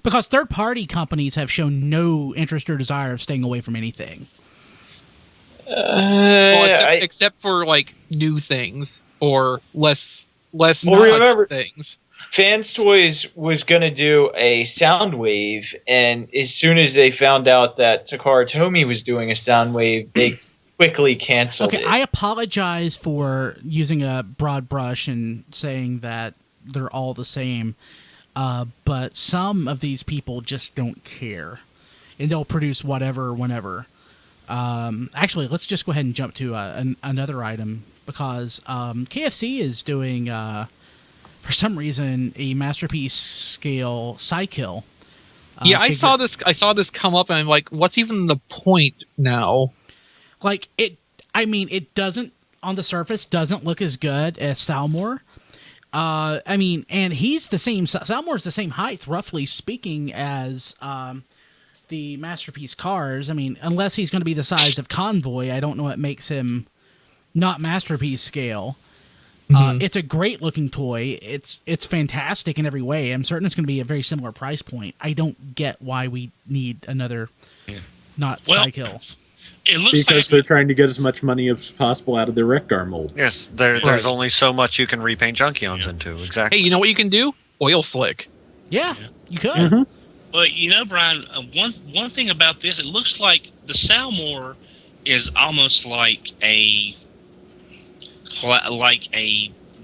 Because third-party companies have shown no interest or desire of staying away from anything. Except for new things or less remember, things. Fans Toys was going to do a Soundwave, and as soon as they found out that Takara Tomy was doing a Soundwave, they quickly canceled it. I apologize for using a broad brush and saying that they're all the same, but some of these people just don't care, and they'll produce whatever, whenever. Actually, let's just go ahead and jump to another item, because KFC is doing, for some reason, a Masterpiece-scale Psykill. Yeah, I saw this come up, and I'm like, what's even the point now? It doesn't, on the surface, doesn't look as good as Salmore. And he's the same, Salmore's the same height, roughly speaking, as the Masterpiece cars. I mean, unless he's going to be the size of Convoy, I don't know what makes him not Masterpiece scale. It's a great looking toy. It's fantastic in every way. I'm certain it's going to be a very similar price point. I don't get why we need another Psykill. It looks because they're trying to get as much money as possible out of their Rekgar mold. Yes, there's only so much you can repaint Junkions into. Exactly. Hey, you know what you can do? Oil slick. Yeah. You could. But Brian, one thing about this, it looks like the Salmore is almost like a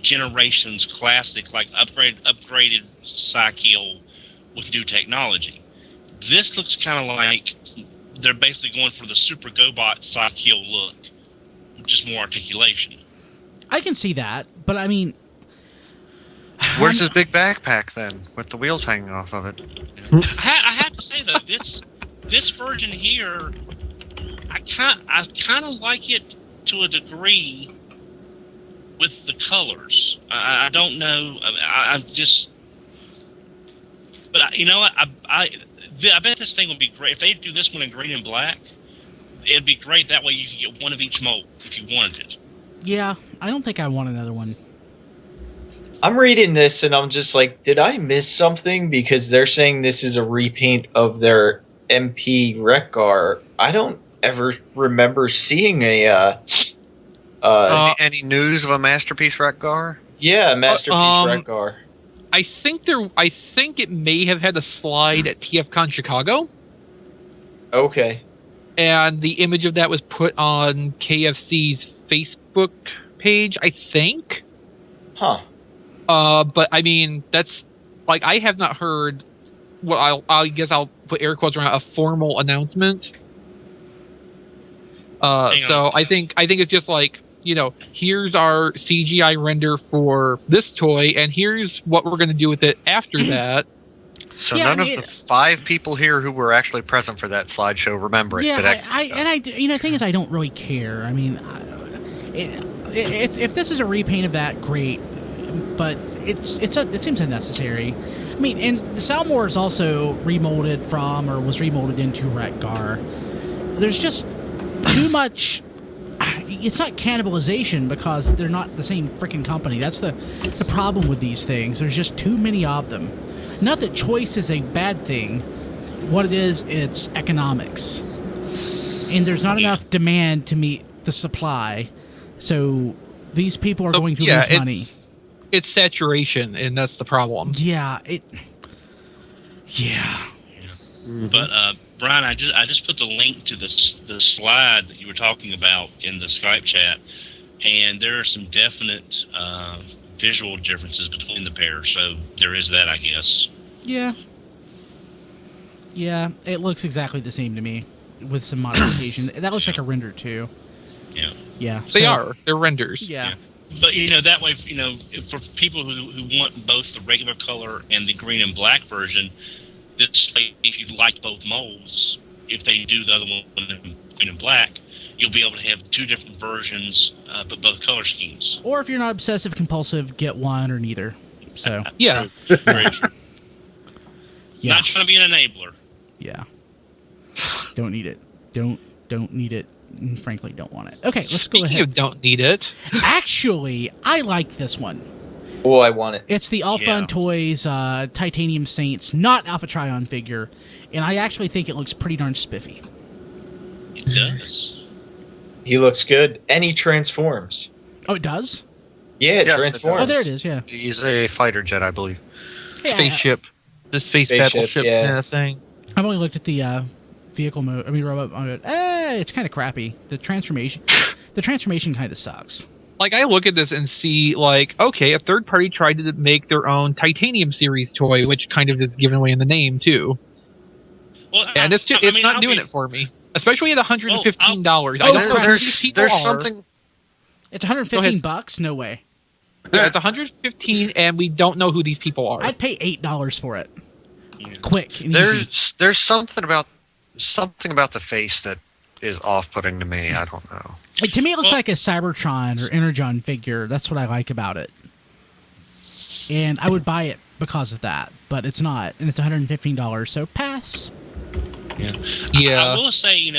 Generations classic, upgraded Psykill with new technology. This looks kind of like they're basically going for the Super GoBot Psykill look, just more articulation. I can see that, but I mean, where's his big backpack then, with the wheels hanging off of it? I have to say though, this version here, I kind of like it to a degree with the colors. I don't know. I'm just, but I bet this thing would be great if they do this one in green and black. It'd be great. That way you can get one of each mold if you wanted it. Yeah, I don't think I want another one. I'm reading this and I'm just like, did I miss something? Because they're saying this is a repaint of their MP Rekgar. I don't ever remember seeing any news of a Masterpiece Rekgar? Yeah, Masterpiece Rekgar. I think it may have had a slide at TFCon Chicago. Okay. And the image of that was put on KFC's Facebook page, I think. Huh. But I mean, that's I have not heard what I guess I'll put air quotes around a formal announcement. So I think it's just like, here's our CGI render for this toy, and here's what we're going to do with it after that. So none of the 5 people here who were actually present for that slideshow remember it. Yeah, but the thing is, I don't really care. I mean, if this is a repaint of that, great, but it seems unnecessary. I mean, and the Salmore is also remolded from, or was remolded into Wreck-Gar. There's just too much. It's not cannibalization because they're not the same freaking company. That's the problem with these things. There's just too many of them. Not that choice is a bad thing. What it is, it's economics. And there's not enough demand to meet the supply. So these people are going to lose money. It's saturation, and that's the problem. Yeah. Mm-hmm. But Brian, I just put the link to the slide that you were talking about in the Skype chat, and there are some definite visual differences between the pair. So there is that, I guess. Yeah, it looks exactly the same to me with some modification. That looks like a render too. Yeah. They're renders. Yeah. But that way, for people who want both the regular color and the green and black version, this way, if you like both molds, if they do the other one in green and black, you'll be able to have 2 different versions, but both color schemes. Or if you're not obsessive compulsive, get one or neither. So yeah. Very true. Not trying to be an enabler. Yeah. Don't need it. Don't need it. And frankly, don't want it. Okay, let's go ahead. You don't need it. Actually, I like this one. Oh, I want it. It's the All Fun Toys Titanium Saints, not Alpha Trion figure, and I actually think it looks pretty darn spiffy. It does. He looks good, and he transforms. Oh, it does? Yeah, it transforms. Oh, there it is, yeah. He's a fighter jet, I believe. Spaceship. The space battleship kind of thing. I've only looked at the vehicle mode. I mean, robot mode. It's kind of crappy. The transformation kind of sucks. Like, I look at this and see, like, okay, a third party tried to make their own Titanium series toy, which kind of is given away in the name too. Well, and it's not doing it for me, especially at $115. There's something. It's $115. No way. Yeah, it's $115, and we don't know who these people are. I'd pay $8 for it. Quick. And there's something about the face that is off-putting to me. I don't know. To me, it looks like a Cybertron or Energon figure. That's what I like about it. And I would buy it because of that, but it's not, and it's $115. So pass. Yeah. I will say,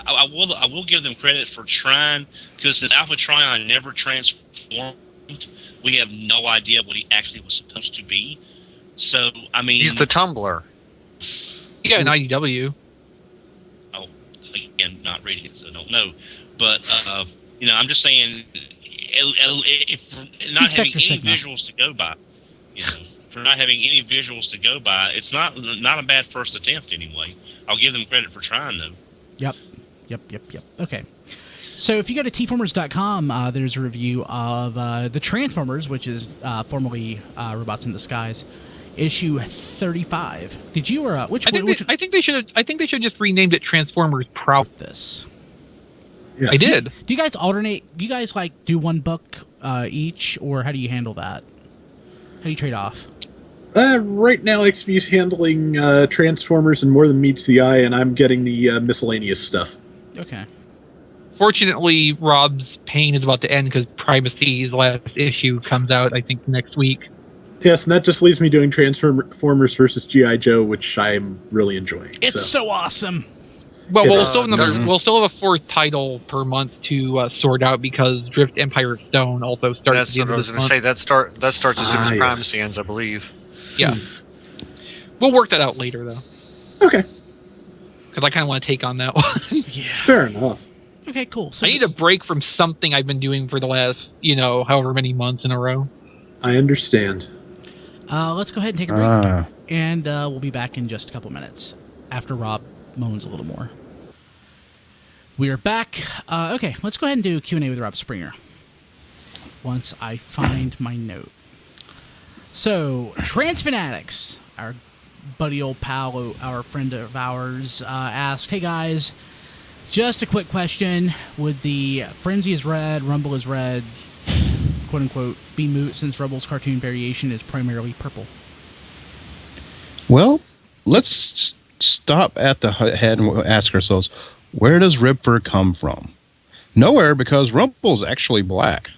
I will give them credit for trying, because since Alpha Trion never transformed, we have no idea what he actually was supposed to be. So, I mean, he's the tumbler. Yeah, an IDW. Oh, again, not reading it, so I don't know. But I'm just saying, if not having any visuals to go by, for not having any visuals to go by, it's not a bad first attempt anyway. I'll give them credit for trying though. Yep. Okay. So if you go to tformers.com, there's a review of the Transformers, which is formerly Robots in Disguise, issue 35. Did you or which? I think they should just renamed it Transformers Proud. This. Yes. I did. Do you guys alternate? Do you guys do one book each, or how do you handle that? How do you trade off? Right now, XV's handling Transformers and More Than Meets the Eye, and I'm getting the miscellaneous stuff. Okay. Fortunately, Rob's pain is about to end because Primacy's last issue comes out, I think, next week. Yes, and that just leaves me doing Transformers versus G.I. Joe, which I'm really enjoying. It's so awesome. Well, we'll still have a 4th title per month to sort out because Drift Empire of Stone also starts. That's what I was going to say. That starts as soon as Primacy ends, I believe. Yeah. We'll work that out later, though. Okay. Because I kind of want to take on that one. Yeah. Fair enough. Okay, cool. So I need a break from something I've been doing for the last, however many months in a row. I understand. Let's go ahead and take a break. And we'll be back in just a couple minutes after Rob moans a little more. We are back. Okay, let's go ahead and do Q&A with Rob Springer. Once I find my note. So, Transfanatics, our buddy old pal, our friend of ours, asked, hey guys, Just a quick question. Would the Frenzy is red, Rumble is red, quote-unquote, be moot since Rumble's cartoon variation is primarily purple? Well, let's stop at the head and ask ourselves, where does rib fur come from? Nowhere, because Rumble's actually black.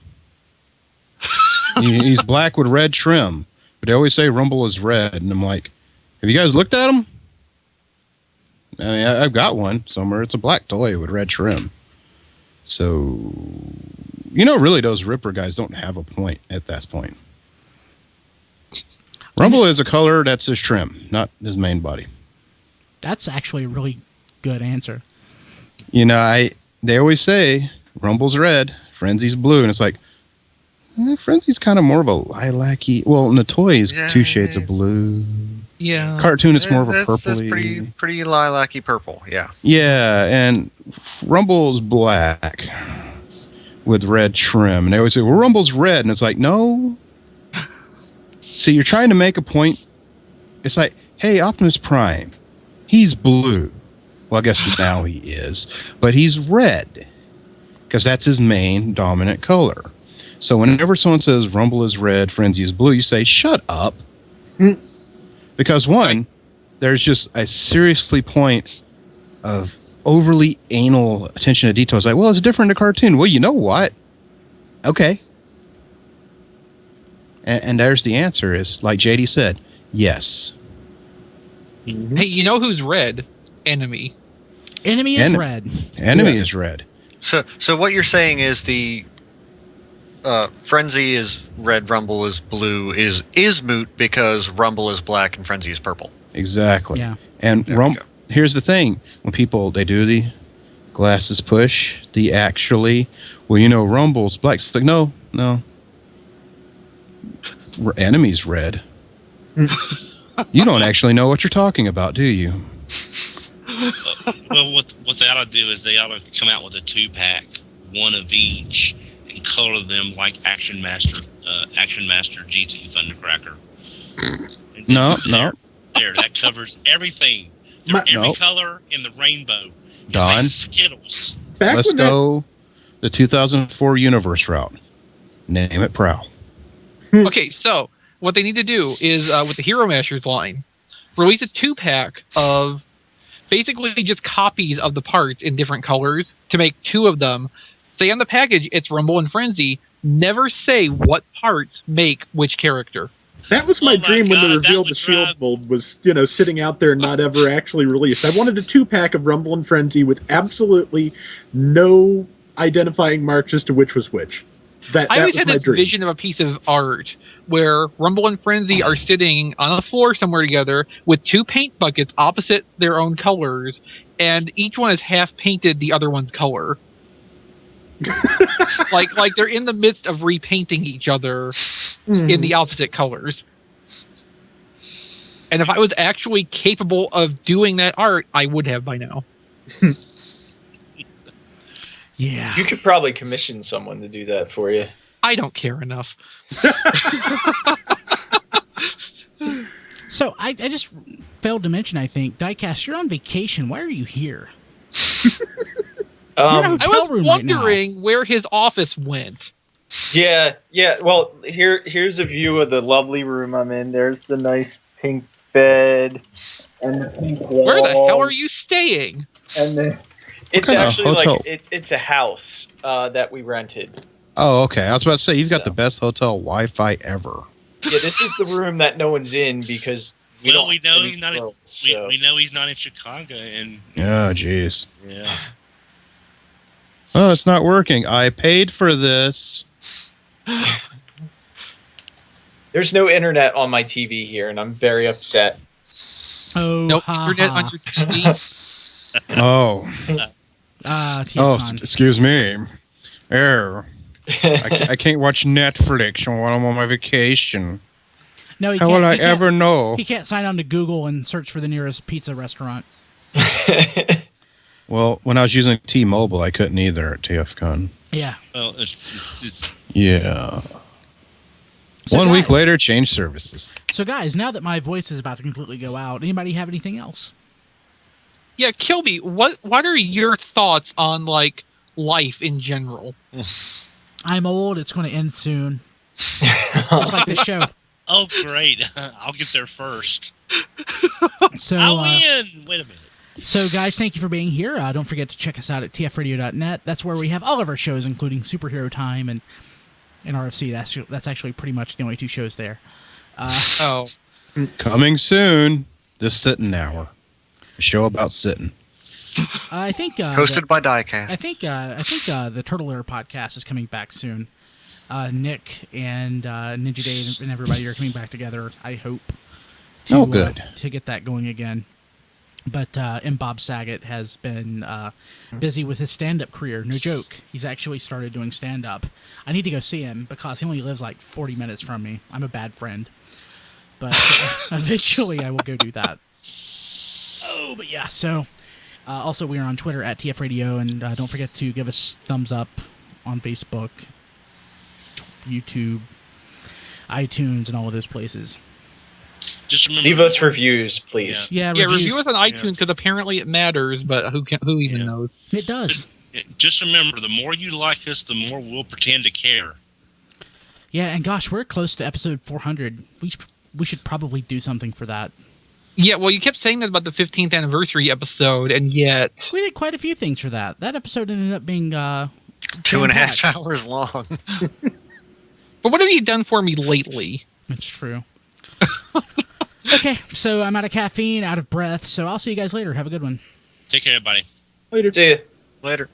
He's black with red trim. But they always say Rumble is red, and I'm like, have you guys looked at him? I mean, I've got one somewhere. It's a black toy with red trim. So, really, those Ripper guys don't have a point at that point. Rumble is a color that's his trim, not his main body. That's actually a really good answer. They always say Rumble's red, Frenzy's blue, and it's like, Frenzy's kind of more of a lilac-y. Well, in the toy is 2 shades of blue. Yeah. Cartoon, it's more of a purpley. That's pretty lilac-y purple, yeah. Yeah, and Rumble's black with red trim. And they always say, well, Rumble's red. And it's like, no. See, you're trying to make a point. It's like, hey, Optimus Prime, he's blue. Well, I guess now he is. But he's red because that's his main dominant color. So whenever someone says Rumble is red, Frenzy is blue, you say, shut up. Because one, there's just a seriously point of overly anal attention to detail. It's like, well, it's different in a cartoon. Well, you know what? Okay. And there's the answer is, like JD said, yes. Hey, you know who's red? Enemy. Enemy is red. Enemy is red. So what you're saying is the Frenzy is red, Rumble is blue, is moot because Rumble is black and Frenzy is purple. Exactly. Yeah. And here's the thing. When people, they do the glasses push, Rumble's black. It's like, no. Enemy's red. You don't actually know what you're talking about, do you? Well, what they ought to do is they ought to come out with a 2-pack, one of each, and color them like Action Master G2 Thundercracker. No. There, that covers everything. They're every color in the rainbow. Don, like Skittles. Let's go the 2004 Universe route. Name it Prowl. Okay, so what they need to do is, with the Hero Masters line, release a 2-pack of basically just copies of the parts in different colors to make 2 of them. Say on the package, it's Rumble and Frenzy. Never say what parts make which character. That was my dream when they revealed the shield mold was, sitting out there and not ever actually released. I wanted a 2-pack of Rumble and Frenzy with absolutely no identifying marks as to which was which. I always had this vision of a piece of art where Rumble and Frenzy are sitting on a floor somewhere together with 2 paint buckets opposite their own colors, and each one is half painted the other one's color. like they're in the midst of repainting each other in the opposite colors. And if I was actually capable of doing that art, I would have by now. Yeah. You could probably commission someone to do that for you. I don't care enough. So I just failed to mention, I think, Diecast, you're on vacation. Why are you here? I was wondering where his office went. Yeah. Well, here's a view of the lovely room I'm in. There's the nice pink bed and the pink wall. Where the hell are you staying? And then it's actually like it's a house that we rented. Oh, okay. I was about to say, you've got the best hotel Wi-Fi ever. Yeah, this is the room that no one's in because we know he's not. We know he's not in Chicago, and oh, jeez. Yeah. Oh, it's not working. I paid for this. There's no internet on my TV here, and I'm very upset. Oh, no internet on your TV. Excuse me. Error. I can't watch Netflix while I'm on my vacation. No, he How can't, will I ever know? He can't sign on to Google and search for the nearest pizza restaurant. Well, when I was using T-Mobile, I couldn't either at TFCon. Yeah. Well, it's yeah. So One week later, change services. So, guys, now that my voice is about to completely go out, anybody have anything else? Yeah, Kilby, what are your thoughts on like life in general? I'm old. It's going to end soon. Just like the show. Oh, great. I'll get there first. So I'll win. Wait a minute. So, guys, thank you for being here. Don't forget to check us out at tfradio.net. That's where we have all of our shows, including Superhero Time and RFC. That's actually pretty much the only 2 shows there. Coming soon, The Sitting Hour. A show about sitting. I think hosted by Diecast. I think the Turtle Air podcast is coming back soon. Nick and Ninja Dave and everybody are coming back together. I hope. Good. To get that going again. But and Bob Saget has been busy with his stand-up career. No joke. He's actually started doing stand-up. I need to go see him because he only lives like 40 minutes from me. I'm a bad friend. But eventually I will go do that. Oh, but yeah, so also we are on Twitter at TF Radio, and don't forget to give us thumbs up on Facebook, YouTube, iTunes, and all of those places. Just remember, leave us reviews, please. Yeah, review us on iTunes because apparently it matters, but who even knows? It does. Just remember, the more you like us, the more we'll pretend to care. Yeah, and gosh, we're close to episode 400. We should probably do something for that. Yeah, well, you kept saying that about the 15th anniversary episode, and yet we did quite a few things for that. That episode ended up being 2.5 hours long. But what have you done for me lately? That's true. Okay, so I'm out of caffeine, out of breath, so I'll see you guys later. Have a good one. Take care, everybody. Later. See ya. Later.